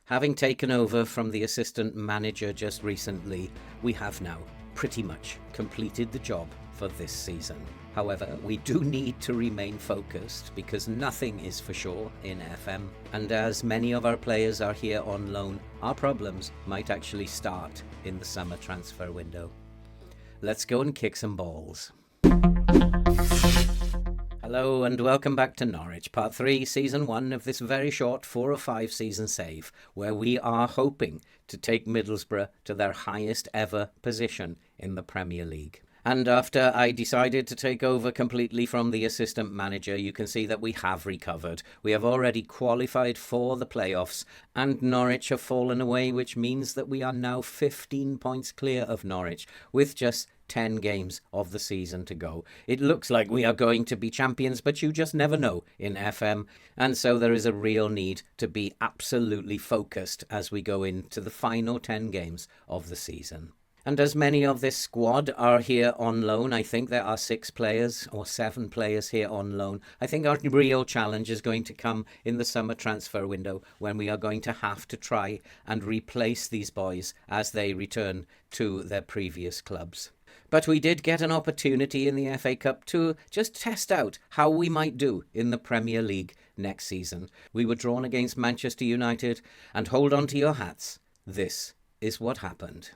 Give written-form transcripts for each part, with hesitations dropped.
Having taken over from the assistant manager just recently, we have now pretty much completed the job for this season. However, we do need to remain focused because nothing is for sure in FM. And as many of our players are here on loan, our problems might actually start in the summer transfer window. Let's go and kick some balls. Hello and welcome back to Norwich, part 3, season 1 of this very short 4 or 5 season save, where we are hoping to take Middlesbrough to their highest ever position in the Premier League. And after I decided to take over completely from the assistant manager, you can see that we have recovered. We have already qualified for the playoffs, and Norwich have fallen away, which means that we are now 15 points clear of Norwich, with just 10 games of the season to go. It looks like we are going to be champions, but you just never know in FM. And so there is a real need to be absolutely focused as we go into the final 10 games of the season. And as many of this squad are here on loan, I think there are 6 players or 7 players here on loan. I think our real challenge is going to come in the summer transfer window when we are going to have to try and replace these boys as they return to their previous clubs. But we did get an opportunity in the FA Cup to just test out how we might do in the Premier League next season. We were drawn against Manchester United, and hold on to your hats, this is what happened.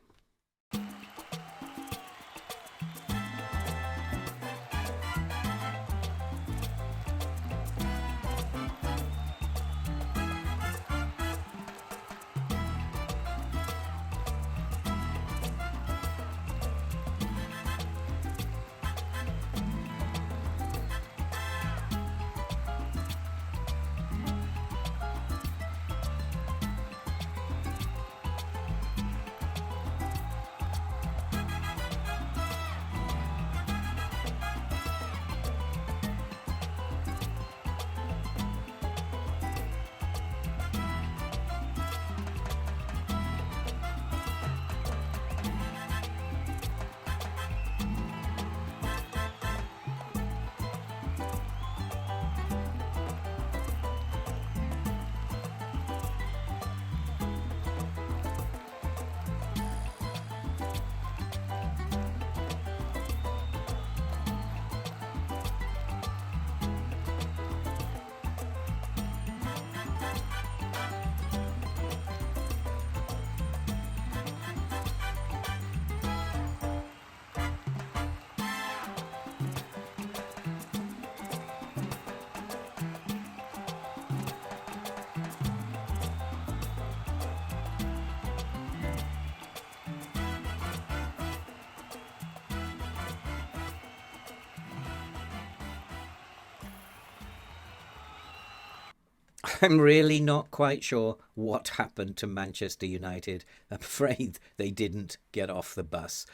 I'm really not quite sure what happened to Manchester United. I'm afraid they didn't get off the bus.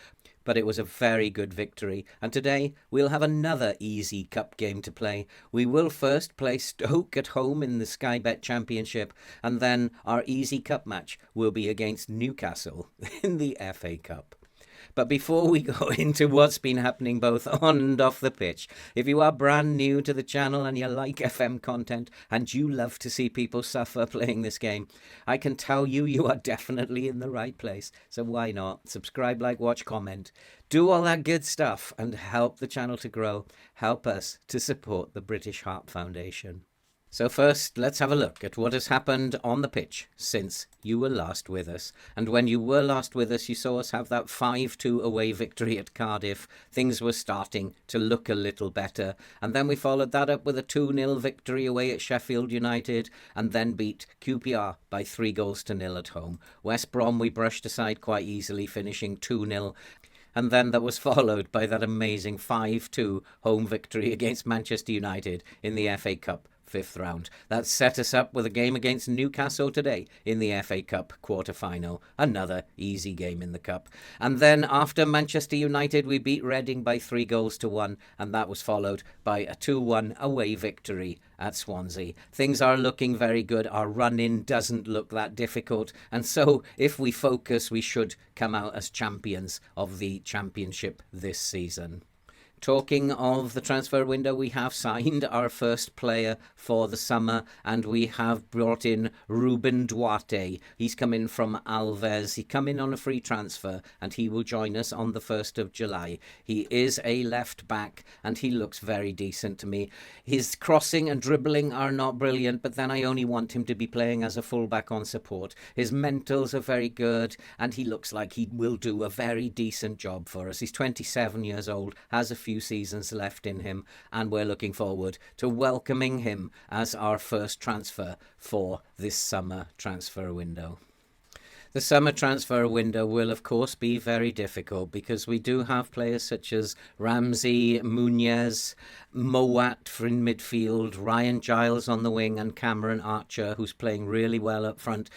But it was a very good victory, and today we'll have another easy cup game to play. We will first play Stoke at home in the Sky Bet Championship, and then our easy cup match will be against Newcastle in the FA Cup. But before we go into what's been happening both on and off the pitch, if you are brand new to the channel and you like FM content and you love to see people suffer playing this game, I can tell you you are definitely in the right place. So why not? Subscribe, like, watch, comment. Do all that good stuff and help the channel to grow. Help us to support the British Heart Foundation. So first, let's have a look at what has happened on the pitch since you were last with us. And when you were last with us, you saw us have that 5-2 away victory at Cardiff. Things were starting to look a little better. And then we followed that up with a 2-0 victory away at Sheffield United and then beat QPR by 3-0 at home. West Brom we brushed aside quite easily, finishing 2-0. And then that was followed by that amazing 5-2 home victory against Manchester United in the FA Cup 5th round. That set us up with a game against Newcastle today in the FA Cup quarter-final. Another easy game in the Cup. And then after Manchester United, we beat Reading by 3-1, and that was followed by a 2-1 away victory at Swansea. Things are looking very good. Our run-in doesn't look that difficult, and so if we focus, we should come out as champions of the Championship this season. Talking of the transfer window, we have signed our first player for the summer, and we have brought in Ruben Duarte. He's come in from Alves. He come in on a free transfer, and he will join us on the 1st of July. He is a left back, and he looks very decent to me. His crossing and dribbling are not brilliant, but then I only want him to be playing as a fullback on support. His mentals are very good, and he looks like he will do a very decent job for us. He's 27 years old, has a few seasons left in him, and we're looking forward to welcoming him as our first transfer for this summer transfer window. The summer transfer window will, of course, be very difficult because we do have players such as Ramsey, Muniz, Mowat in midfield, Ryan Giles on the wing, and Cameron Archer, who's playing really well up front.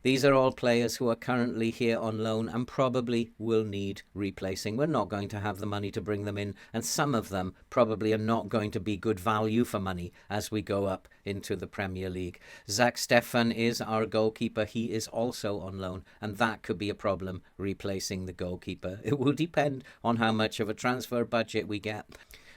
These are all players who are currently here on loan and probably will need replacing. We're not going to have the money to bring them in, and some of them probably are not going to be good value for money as we go up into the Premier League. Zach Stefan is our goalkeeper. He is also on loan, and that could be a problem, replacing the goalkeeper. It will depend on how much of a transfer budget we get.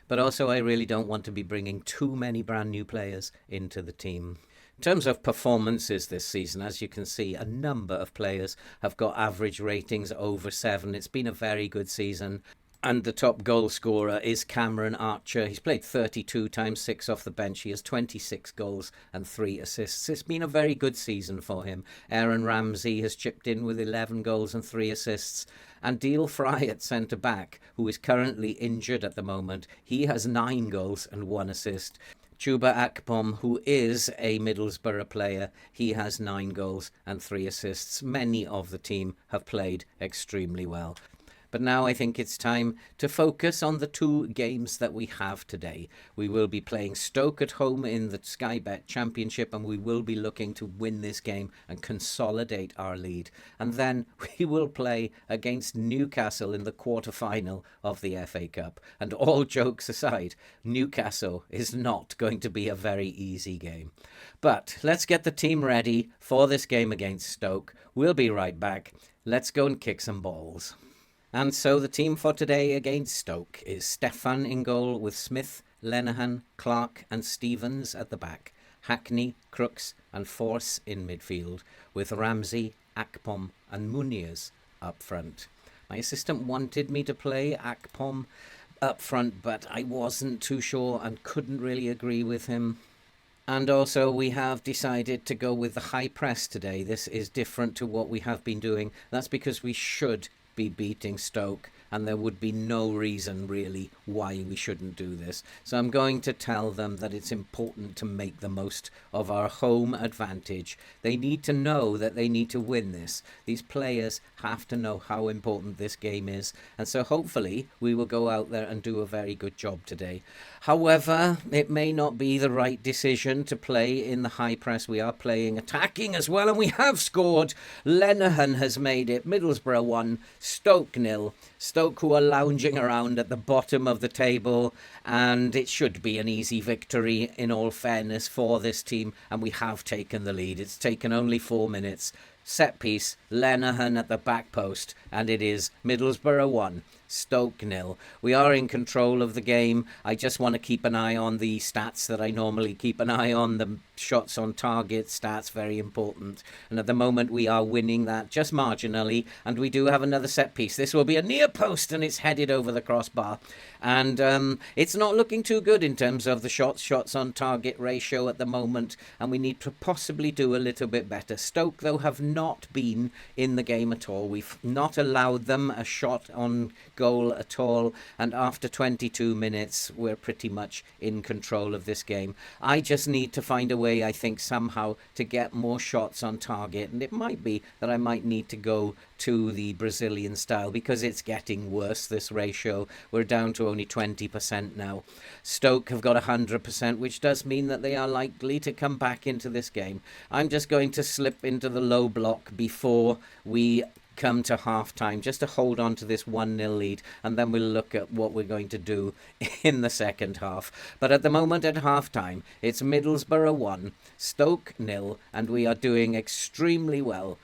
But also, I really don't want to be bringing too many brand new players into the team. In terms of performances this season, as you can see, a number of players have got average ratings over 7. It's been a very good season. And the top goal scorer is Cameron Archer. He's played 32 times, 6 off the bench. He has 26 goals and 3 assists. It's been a very good season for him. Aaron Ramsey has chipped in with 11 goals and 3 assists. And Deal Fry at centre-back, who is currently injured at the moment, he has 9 goals and 1 assist. Chuba Akpom, who is a Middlesbrough player, he has 9 goals and 3 assists. Many of the team have played extremely well. But now I think it's time to focus on the 2 games that we have today. We will be playing Stoke at home in the Sky Bet Championship, and we will be looking to win this game and consolidate our lead. And then we will play against Newcastle in the quarter-final of the FA Cup. And all jokes aside, Newcastle is not going to be a very easy game. But let's get the team ready for this game against Stoke. We'll be right back. Let's go and kick some balls. And so the team for today against Stoke is Stefan in goal with Smith, Lenihan, Clark and Stevens at the back. Hackney, Crooks and Force in midfield with Ramsey, Akpom and Muniz up front. My assistant wanted me to play Akpom up front, but I wasn't too sure and couldn't really agree with him. And also we have decided to go with the high press today. This is different to what we have been doing. That's because we should be beating Stoke, and there would be no reason really why we shouldn't do this. So I'm going to tell them that it's important to make the most of our home advantage. They need to know that they need to win this. These players have to know how important this game is, and so hopefully we will go out there and do a very good job today. However, it may not be the right decision to play in the high press. We are playing attacking as well, and we have scored. Lenihan has made it. Middlesbrough 1, Stoke 0. Stoke, who are lounging around at the bottom of the table, and it should be an easy victory in all fairness for this team, and we have taken the lead. It's taken only 4 minutes. Set piece, Lenihan at the back post, and it is Middlesbrough 1, Stoke 0. We are in control of the game. I just want to keep an eye on the stats that I normally keep an eye on. The shots on target stats, very important. And at the moment we are winning that just marginally, and we do have another set piece. This will be a near post, and it's headed over the crossbar. And it's not looking too good in terms of the shots on target ratio at the moment, and we need to possibly do a little bit better. Stoke, though, have not been in the game at all. We've not allowed them a shot on goal at all, and after 22 minutes we're pretty much in control of this game. I just need to find a way, I think, somehow to get more shots on target, and it might be that I might need to go to the Brazilian style because it's getting worse, this ratio. We're down to only 20% now. Stoke have got 100%, which does mean that they are likely to come back into this game. I'm just going to slip into the low block before we come to half-time, just to hold on to this 1-0 lead, and then we'll look at what we're going to do in the second half. But at the moment at half-time, it's Middlesbrough 1, Stoke 0, and we are doing extremely well.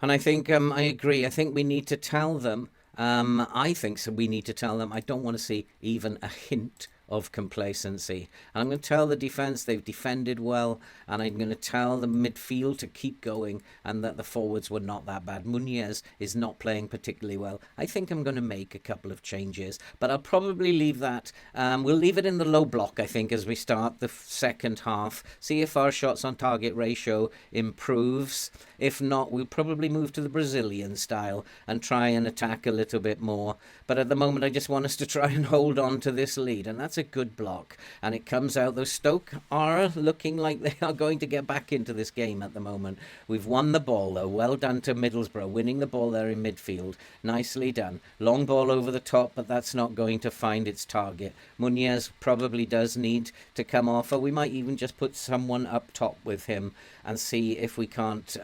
And I think, I agree, I think we need to tell them I think so. We need to tell them. I don't want to see even a hint of complacency. And I'm going to tell the defence they've defended well, and I'm going to tell the midfield to keep going, and that the forwards were not that bad. Muniz is not playing particularly well. I think I'm going to make a couple of changes, but I'll probably leave that. We'll leave it in the low block, I think, as we start the second half. See if our shots on target ratio improves. If not, we'll probably move to the Brazilian style and try and attack a little bit more. But at the moment, I just want us to try and hold on to this lead, and that's a good block. And it comes out, though Stoke are looking like they are going to get back into this game at the moment. We've won the ball, though. Well done to Middlesbrough, winning the ball there in midfield. Nicely done. Long ball over the top, but that's not going to find its target. Muniz probably does need to come off, or we might even just put someone up top with him and see if we can't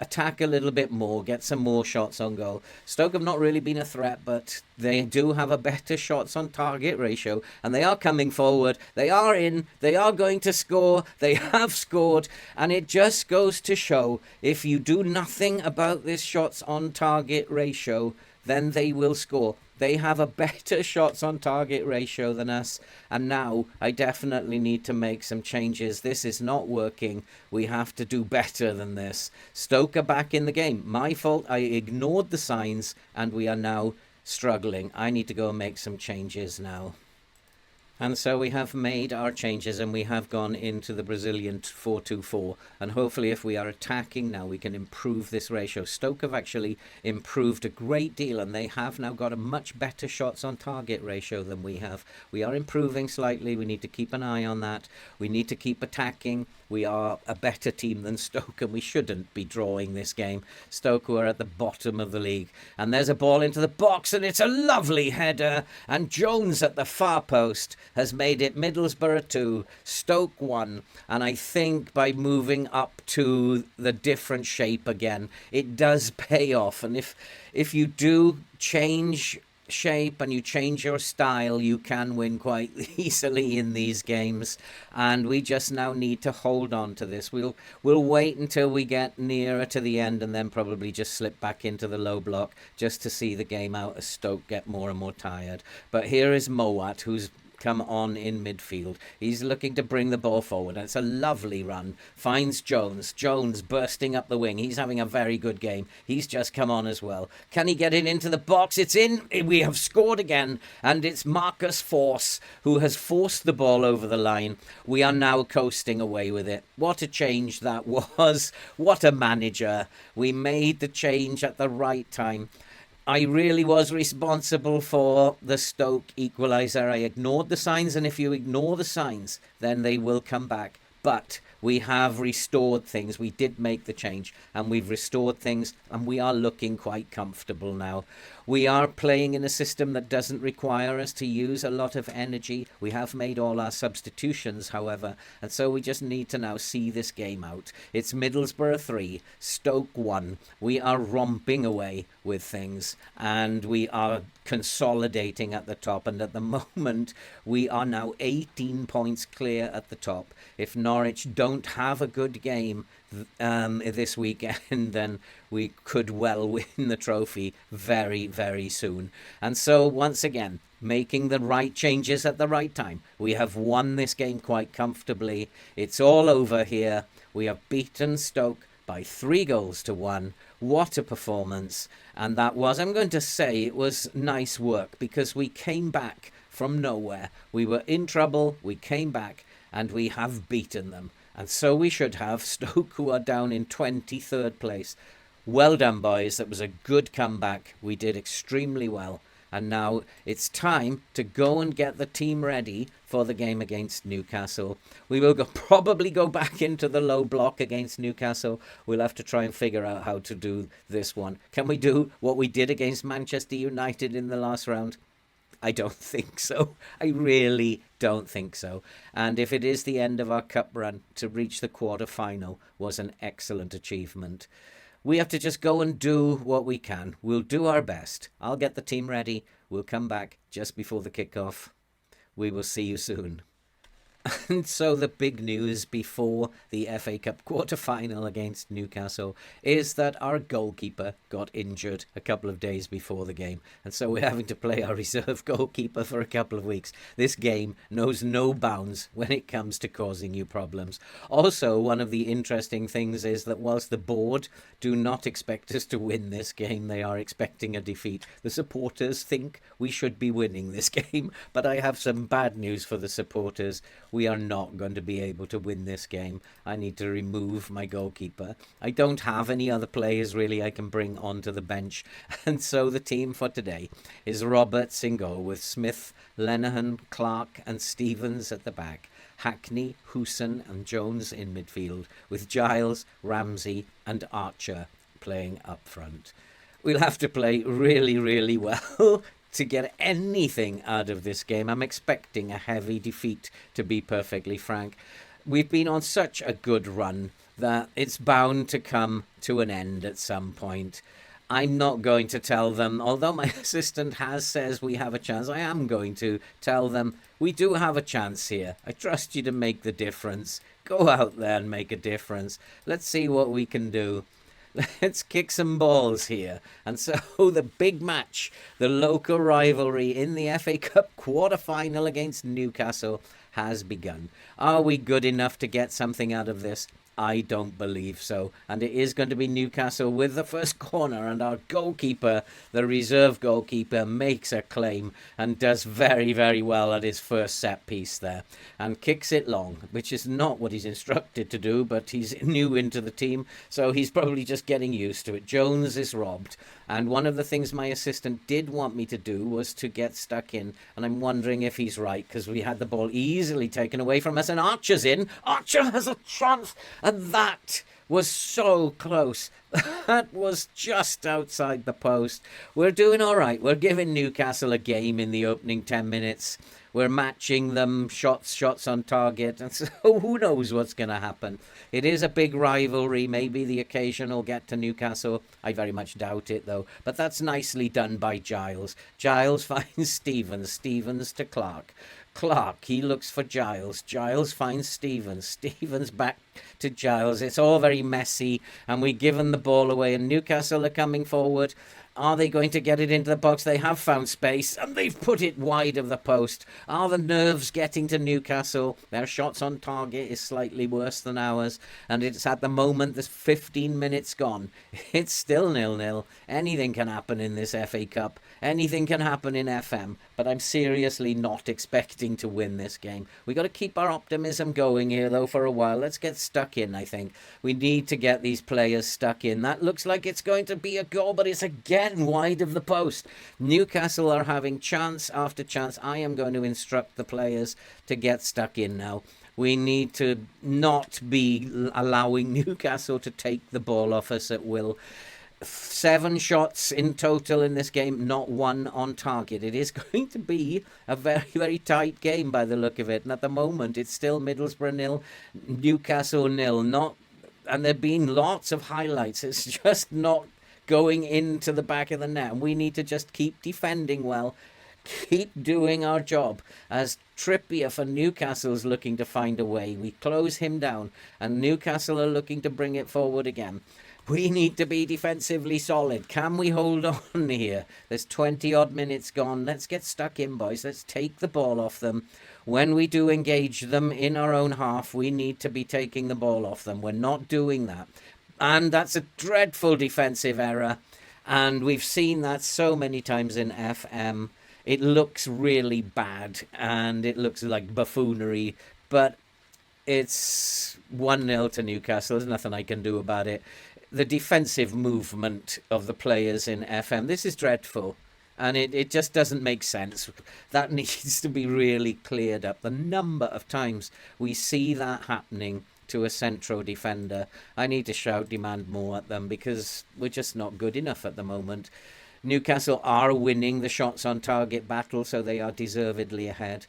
attack a little bit more, get some more shots on goal. Stoke have not really been a threat, but they do have a better shots on target ratio, and they are coming forward. They are in. They are going to score. They have scored, and it just goes to show, if you do nothing about this shots on target ratio, then they will score. They have a better shots on target ratio than us, and now I definitely need to make some changes. This is not working. We have to do better than this. Stoke are back in the game. My fault. I ignored the signs, and we are now struggling. I need to go and make some changes now. And so we have made our changes, and we have gone into the Brazilian 4-2-4. And hopefully if we are attacking now, we can improve this ratio. Stoke have actually improved a great deal, and they have now got a much better shots on target ratio than we have. We are improving slightly. We need to keep an eye on that. We need to keep attacking. We are a better team than Stoke, and we shouldn't be drawing this game. Stoke, who are at the bottom of the league. And there's a ball into the box, and it's a lovely header. And Jones at the far post has made it Middlesbrough 2, Stoke 1. And I think by moving up to the different shape again, it does pay off. And if you do change shape and you change your style, you can win quite easily in these games, and we just now need to hold on to this. We'll wait until we get nearer to the end, and then probably just slip back into the low block just to see the game out as Stoke get more and more tired. But here is Mowat, who's come on in midfield. He's looking to bring the ball forward. It's a lovely run. Finds Jones. Jones bursting up the wing. He's having a very good game. He's just come on as well. Can he get it into the box? It's in. We have scored again. And it's Marcus Force who has forced the ball over the line. We are now coasting away with it. What a change that was. What a manager. We made the change at the right time. I really was responsible for the Stoke equaliser. I ignored the signs, and if you ignore the signs, then they will come back. But we have restored things. We did make the change, and we've restored things, and we are looking quite comfortable now. We are playing in a system that doesn't require us to use a lot of energy. We have made all our substitutions, however, and so we just need to now see this game out. It's Middlesbrough 3, Stoke 1. We are romping away with things, and we are consolidating at the top, and at the moment we are now 18 points clear at the top. If Norwich don't have a good game this weekend, then we could well win the trophy very, very soon. And so once again, making the right changes at the right time. We have won this game quite comfortably. It's all over here. We have beaten Stoke by 3-1. What a performance. And that was, I'm going to say, it was nice work, because we came back from nowhere. We were in trouble, we came back, and we have beaten them. And so we should have. Stoke, who are down in 23rd place. Well done, boys. That was a good comeback. We did extremely well. And now it's time to go and get the team ready for the game against Newcastle. We will probably go back into the low block against Newcastle. We'll have to try and figure out how to do this one. Can we do what we did against Manchester United in the last round? I don't think so. I really don't think so. And if it is the end of our cup run, to reach the quarter-final was an excellent achievement. We have to just go and do what we can. We'll do our best. I'll get the team ready. We'll come back just before the kickoff. We will see you soon. And so the big news before the FA Cup quarter-final against Newcastle is that our goalkeeper got injured a couple of days before the game. And so we're having to play our reserve goalkeeper for a couple of weeks. This game knows no bounds when it comes to causing you problems. Also, one of the interesting things is that whilst the board do not expect us to win this game, they are expecting a defeat. The supporters think we should be winning this game, but I have some bad news for the supporters. We are not going to be able to win this game. I need to remove my goalkeeper. I don't have any other players really I can bring onto the bench, and so the team for today is Roberts in goal with Smith, Lenihan, Clark and Stevens at the back. Hackney, Hooson and Jones in midfield, with Giles, Ramsey and Archer playing up front. We'll have to play really, really well to get anything out of this game. I'm expecting a heavy defeat, to be perfectly frank. We've been on such a good run that it's bound to come to an end at some point. I'm not going to tell them, although my assistant says we have a chance, I am going to tell them we do have a chance here. I trust you to make the difference. Go out there and make a difference. Let's see what we can do. Let's kick some balls here. And so the big match, the local rivalry in the FA Cup quarter-final against Newcastle has begun. Are we good enough to get something out of this? I don't believe so. And it is going to be Newcastle with the first corner, and our goalkeeper, the reserve goalkeeper, makes a claim and does very, very well at his first set piece there and kicks it long, which is not what he's instructed to do, but he's new into the team, so he's probably just getting used to it. Jones is robbed, and one of the things my assistant did want me to do was to get stuck in, and I'm wondering if he's right, because we had the ball easily taken away from us, and Archer's in. Archer has a chance, and that was so close. That was just outside the post. We're doing all right. We're giving Newcastle a game in the opening 10 minutes. We're matching them shots on target. And so who knows what's going to happen. It is a big rivalry. Maybe the occasion will get to Newcastle. I very much doubt it, though. But that's nicely done by Giles. Giles finds Stevens. Stevens to Clark. Clark, he looks for Giles. Giles finds Stevens. Stevens back to Giles. It's all very messy, and we've given the ball away, and Newcastle are coming forward. Are they going to get it into the box? They have found space, and they've put it wide of the post. Are the nerves getting to Newcastle? Their shots on target is slightly worse than ours, and it's at the moment, there's 15 minutes gone. It's still 0-0. Anything can happen in this FA Cup. Anything can happen in FM, but I'm seriously not expecting to win this game. We've got to keep our optimism going here, though, for a while. Let's get stuck in, I think. We need to get these players stuck in. That looks like it's going to be a goal, but it's again wide of the post. Newcastle are having chance after chance. I am going to instruct the players to get stuck in now. We need to not be allowing Newcastle to take the ball off us at will. 7 shots in total in this game, not one on target. It is going to be a very, very tight game by the look of it. And at the moment, it's still Middlesbrough 0, Newcastle 0. And there have been lots of highlights. It's just not going into the back of the net. And we need to just keep defending well, keep doing our job. As Trippier for Newcastle is looking to find a way, we close him down, and Newcastle are looking to bring it forward again. We need to be defensively solid. Can we hold on here? There's 20-odd minutes gone. Let's get stuck in, boys. Let's take the ball off them. When we do engage them in our own half, we need to be taking the ball off them. We're not doing that. And that's a dreadful defensive error. And we've seen that so many times in FM. It looks really bad, and it looks like buffoonery. But it's 1-0 to Newcastle. There's nothing I can do about it. The defensive movement of the players in FM, this is dreadful, and it just doesn't make sense. That needs to be really cleared up. The number of times we see that happening to a central defender, I need to shout, demand more at them, because we're just not good enough at the moment. Newcastle are winning the shots on target battle, so they are deservedly ahead.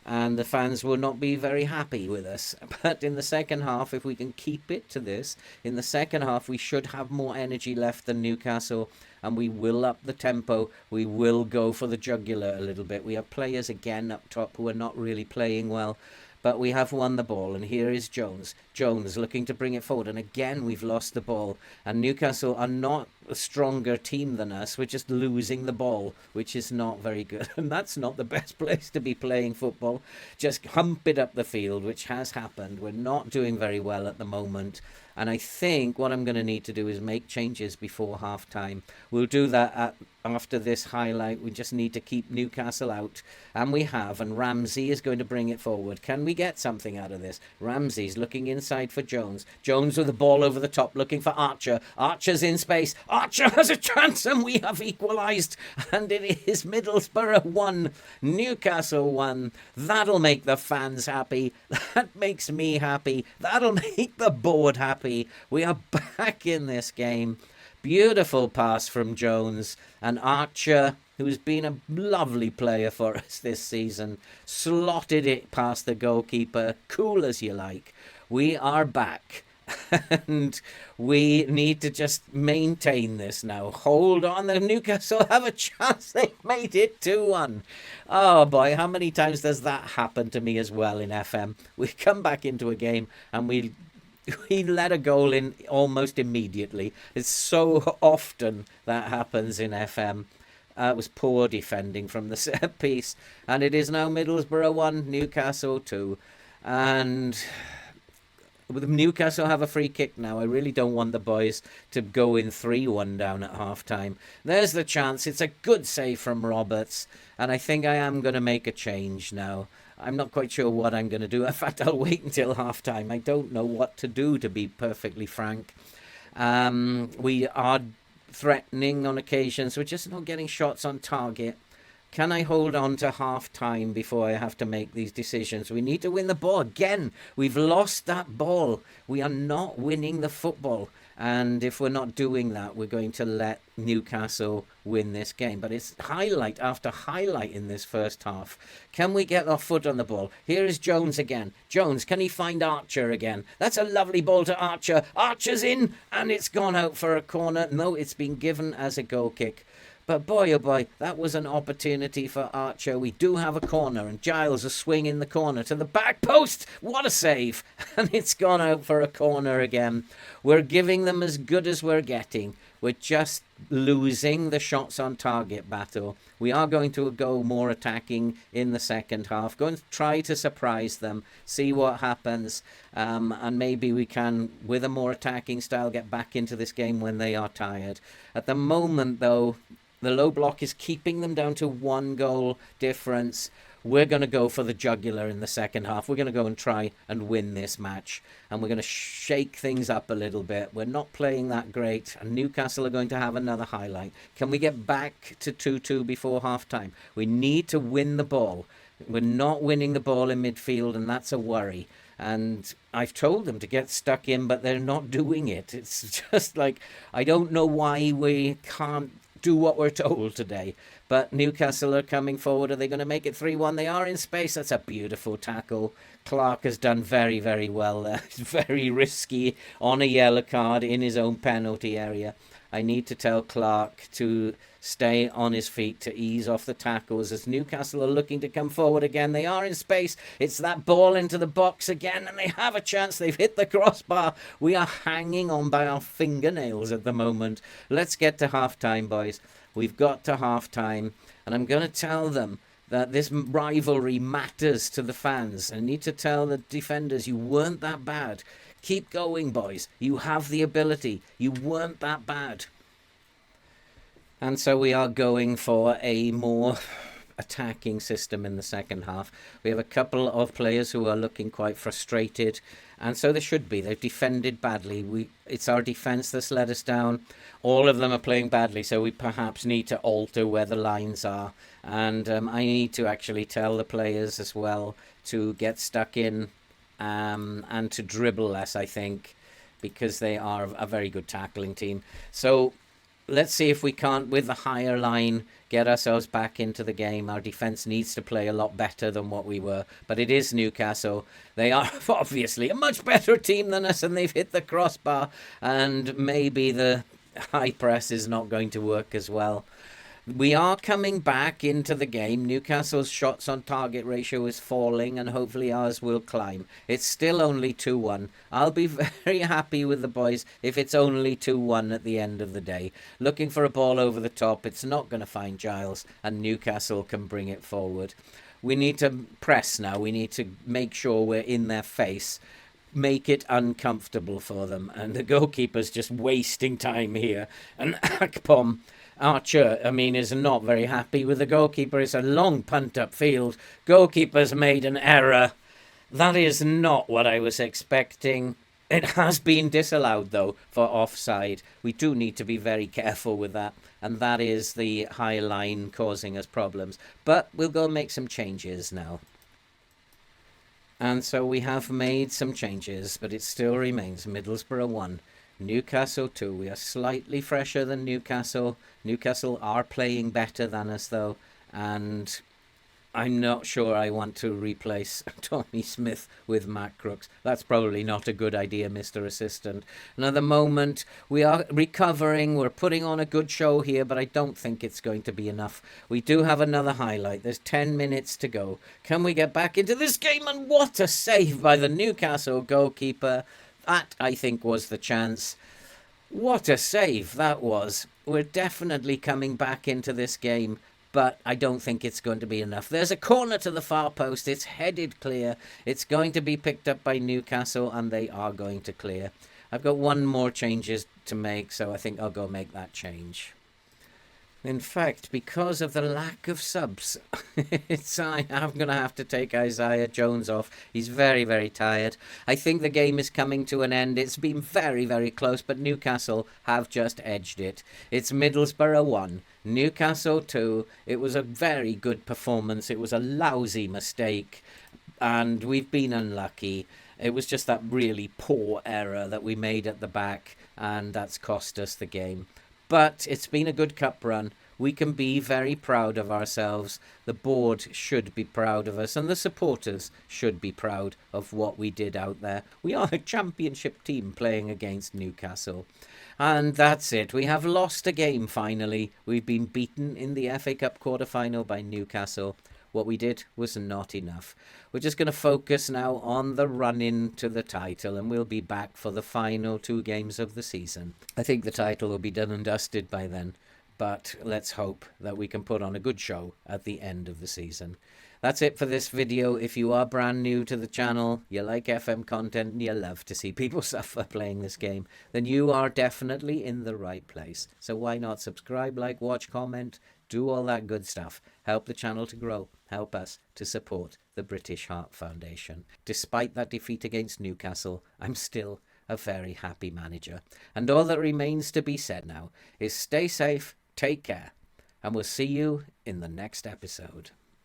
And the fans will not be very happy with us. But in the second half, if we can keep it to this, in the second half we should have more energy left than Newcastle, and we will up the tempo. We will go for the jugular a little bit. We have players again up top who are not really playing well. but we have won the ball, and here is Jones. Jones looking to bring it forward, and again we've lost the ball, and Newcastle are not a stronger team than us. We're just losing the ball, which is not very good, and that's not the best place to be playing football. Just hump it up the field, which has happened. We're not doing very well at the moment, and I think what I'm going to need to do is make changes before half time. We'll do that after this highlight. We just need to keep Newcastle out, and we have, and Ramsey is going to bring it forward. Can we get something out of this? Ramsey's looking inside for Jones. Jones with the ball over the top, looking for Archer. Archer's in space. Archer has a chance, and we have equalised, and it is Middlesbrough 1, Newcastle 1. That'll make the fans happy. That makes me happy. That'll make the board happy. We are back in this game. Beautiful pass from Jones, and Archer, who's been a lovely player for us this season, slotted it past the goalkeeper, cool as you like. We are back, and we need to just maintain this now. Hold on, the Newcastle have a chance. They've made it 2-1. Oh boy, how many times does that happen to me as well in FM? We come back into a game and we let a goal in almost immediately. It's so often that happens in FM. It was poor defending from the set piece, and it is now Middlesbrough 1, Newcastle 2. And with Newcastle have a free kick now. I really don't want the boys to go in 3-1 down at half time. There's the chance. It's a good save from Roberts, and I think I am going to make a change now. I'm not quite sure what I'm going to do. In fact, I'll wait until half-time. I don't know what to do, to be perfectly frank. We are threatening on occasions. We're just not getting shots on target. Can I hold on to half-time before I have to make these decisions? We need to win the ball. Again, we've lost that ball. We are not winning the football. And if we're not doing that, we're going to let Newcastle win this game. But it's highlight after highlight in this first half. Can we get our foot on the ball? Here is Jones again. Jones, can he find Archer again? That's a lovely ball to Archer. Archer's in, and it's gone out for a corner. No, it's been given as a goal kick. But boy, oh boy, that was an opportunity for Archer. We do have a corner, and Giles a swing in the corner to the back post. What a save. And it's gone out for a corner again. We're giving them as good as we're getting. We're just losing the shots on target battle. We are going to go more attacking in the second half. Going to try to surprise them, see what happens. And maybe we can, with a more attacking style, get back into this game when they are tired. At the moment, though, the low block is keeping them down to 1 goal difference. We're going to go for the jugular in the second half. We're going to go and try and win this match. And we're going to shake things up a little bit. We're not playing that great. And Newcastle are going to have another highlight. Can we get back to 2-2 before half-time? We need to win the ball. We're not winning the ball in midfield, and that's a worry. And I've told them to get stuck in, but they're not doing it. It's just like, I don't know why we can't do what we're told today. But Newcastle are coming forward. Are they going to make it 3-1? They are in space. That's a beautiful tackle. Clark has done very, very well there. It's very risky on a yellow card in his own penalty area. I need to tell Clark to stay on his feet to ease off the tackles as Newcastle are looking to come forward again. They are in space. It's that ball into the box again, and they have a chance. They've hit the crossbar. We are hanging on by our fingernails at the moment. Let's get to half-time, boys. We've got to half-time, and I'm going to tell them that this rivalry matters to the fans. I need to tell the defenders, you weren't that bad. Keep going, boys. You have the ability. You weren't that bad. And so we are going for a more attacking system in the second half. We have a couple of players who are looking quite frustrated, and so they should be. They've defended badly. It's our defence that's let us down. All of them are playing badly, so we perhaps need to alter where the lines are. And I need to actually tell the players as well to get stuck in and to dribble less, I think, because they are a very good tackling team. So let's see if we can't, with the higher line, get ourselves back into the game. Our defence needs to play a lot better than what we were. But it is Newcastle. They are obviously a much better team than us, and they've hit the crossbar. And maybe the high press is not going to work as well. We are coming back into the game. Newcastle's shots on target ratio is falling, and hopefully ours will climb. It's still only 2-1. I'll be very happy with the boys if it's only 2-1 at the end of the day. Looking for a ball over the top. It's not going to find Giles, and Newcastle can bring it forward. We need to press now. We need to make sure we're in their face. Make it uncomfortable for them. And the goalkeeper's just wasting time here. And Akpom, Archer, is not very happy with the goalkeeper. It's a long punt upfield. Goalkeeper's made an error. That is not what I was expecting. It has been disallowed, though, for offside. We do need to be very careful with that. And that is the high line causing us problems. But we'll go make some changes now. And so we have made some changes, but it still remains Middlesbrough 1. Newcastle 2. We are slightly fresher than Newcastle. Newcastle are playing better than us, though. And I'm not sure I want to replace Tommy Smith with Matt Crooks. That's probably not a good idea, Mr. Assistant. And at the moment, we are recovering. We're putting on a good show here, but I don't think it's going to be enough. We do have another highlight. There's 10 minutes to go. Can we get back into this game? And what a save by the Newcastle goalkeeper. That, I think, was the chance. What a save that was. We're definitely coming back into this game, but I don't think it's going to be enough. There's a corner to the far post. It's headed clear. It's going to be picked up by Newcastle, and they are going to clear. I've got one more changes to make, so I think I'll go make that change. In fact, because of the lack of subs, I'm going to have to take Isaiah Jones off. He's very, very tired. I think the game is coming to an end. It's been very, very close, but Newcastle have just edged it. It's Middlesbrough 1, Newcastle 2. It was a very good performance. It was a lousy mistake, and we've been unlucky. It was just that really poor error that we made at the back, and that's cost us the game. But it's been a good cup run. We can be very proud of ourselves. The board should be proud of us, and the supporters should be proud of what we did out there. We are a championship team playing against Newcastle. And that's it. We have lost a game finally. We've been beaten in the FA Cup quarter-final by Newcastle. What we did was not enough. We're just going to focus now on the run-in to the title, and we'll be back for the final 2 games of the season. I think the title will be done and dusted by then, but let's hope that we can put on a good show at the end of the season. That's it for this video. If you are brand new to the channel, you like FM content, and you love to see people suffer playing this game, then you are definitely in the right place. So why not subscribe, like, watch, comment, do all that good stuff. Help the channel to grow. Help us to support the British Heart Foundation. Despite that defeat against Newcastle, I'm still a very happy manager. And all that remains to be said now is stay safe, take care, and we'll see you in the next episode.